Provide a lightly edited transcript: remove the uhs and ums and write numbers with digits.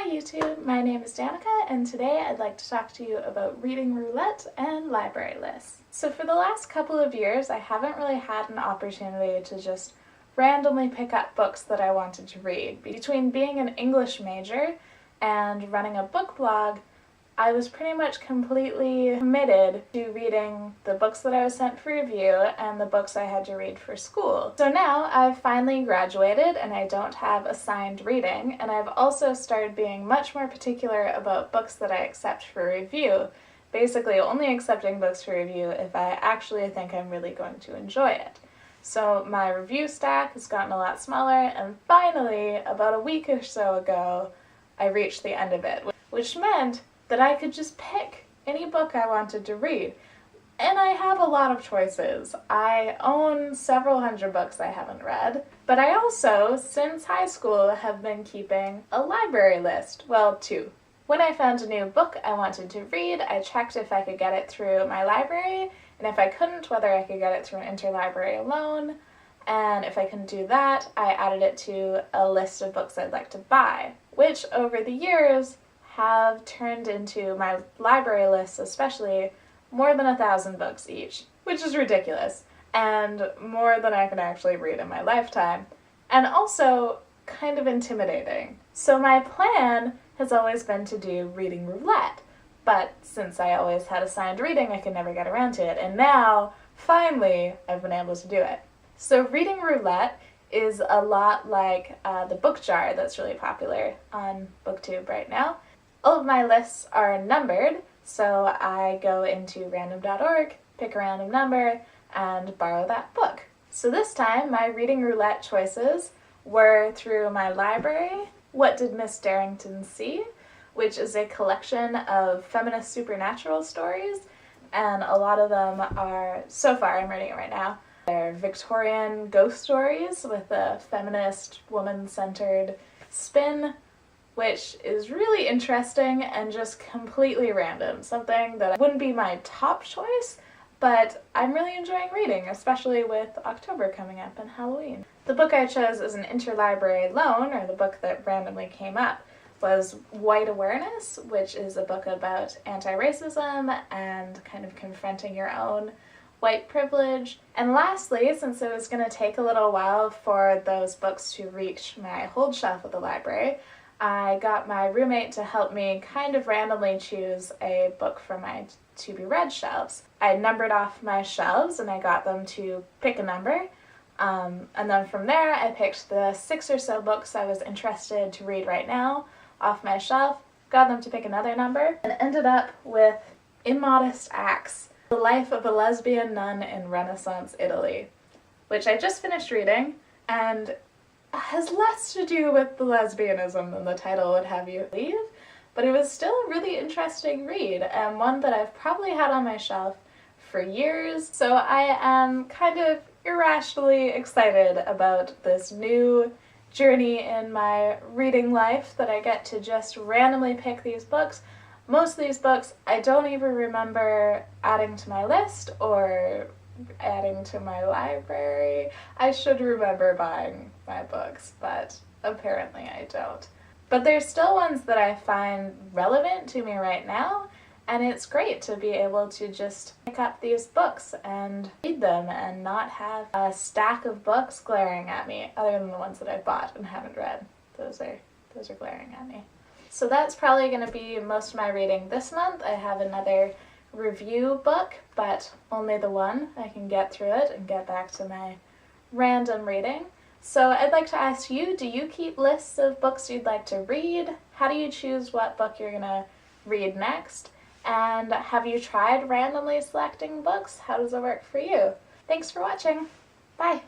YouTube, my name is Danica, and today I'd like to talk to you about reading roulette and library lists. So for the last couple of years, I haven't really had an opportunity to just randomly pick up books that I wanted to read. Between being an English major and running a book blog, I was pretty much completely committed to reading the books that I was sent for review and the books I had to read for school. So now I've finally graduated and I don't have assigned reading, and I've also started being much more particular about books that I accept for review, basically only accepting books for review if I actually think I'm really going to enjoy it. So my review stack has gotten a lot smaller, and finally, about a week or so ago, I reached the end of it, which meant that I could just pick any book I wanted to read. And I have a lot of choices. I own several hundred books I haven't read, but I also, since high school, have been keeping a library list. Well, two. When I found a new book I wanted to read, I checked if I could get it through my library, and if I couldn't, whether I could get it through an interlibrary loan, and if I couldn't do that, I added it to a list of books I'd like to buy, which over the years have turned into my library lists, especially, more than 1,000 books each, which is ridiculous, and more than I can actually read in my lifetime, and also kind of intimidating. So my plan has always been to do reading roulette, but since I always had assigned reading, I could never get around to it, and now, finally, I've been able to do it. So reading roulette is a lot like the book jar that's really popular on BookTube right now. All of my lists are numbered, so I go into random.org, pick a random number, and borrow that book. So this time, my reading roulette choices were through my library, What Did Miss Darrington See?, which is a collection of feminist supernatural stories, and a lot of them are, so far I'm reading it right now, they're Victorian ghost stories with a feminist, woman-centered spin, which is really interesting and just completely random, something that wouldn't be my top choice, but I'm really enjoying reading, especially with October coming up and Halloween. The book I chose as an interlibrary loan, or the book that randomly came up, was White Awareness, which is a book about anti-racism and kind of confronting your own white privilege. And lastly, since it was going to take a little while for those books to reach my hold shelf at the library, I got my roommate to help me kind of randomly choose a book from my to-be-read shelves. I numbered off my shelves and I got them to pick a number, and then from there I picked the 6 or so books I was interested to read right now off my shelf, got them to pick another number, and ended up with Immodest Acts, The Life of a Lesbian Nun in Renaissance Italy, which I just finished reading, and has less to do with the lesbianism than the title would have you believe, but it was still a really interesting read, and one that I've probably had on my shelf for years, so I am kind of irrationally excited about this new journey in my reading life that I get to just randomly pick these books. Most of these books I don't even remember adding to my list or adding to my library. I should remember buying my books, but apparently I don't. But there's still ones that I find relevant to me right now, and it's great to be able to just pick up these books and read them and not have a stack of books glaring at me, other than the ones that I bought and haven't read. Those are glaring at me. So that's probably going to be most of my reading this month. I have another review book, but only the one. I can get through it and get back to my random reading. So I'd like to ask you, do you keep lists of books you'd like to read? How do you choose what book you're going to read next? And have you tried randomly selecting books? How does it work for you? Thanks for watching. Bye!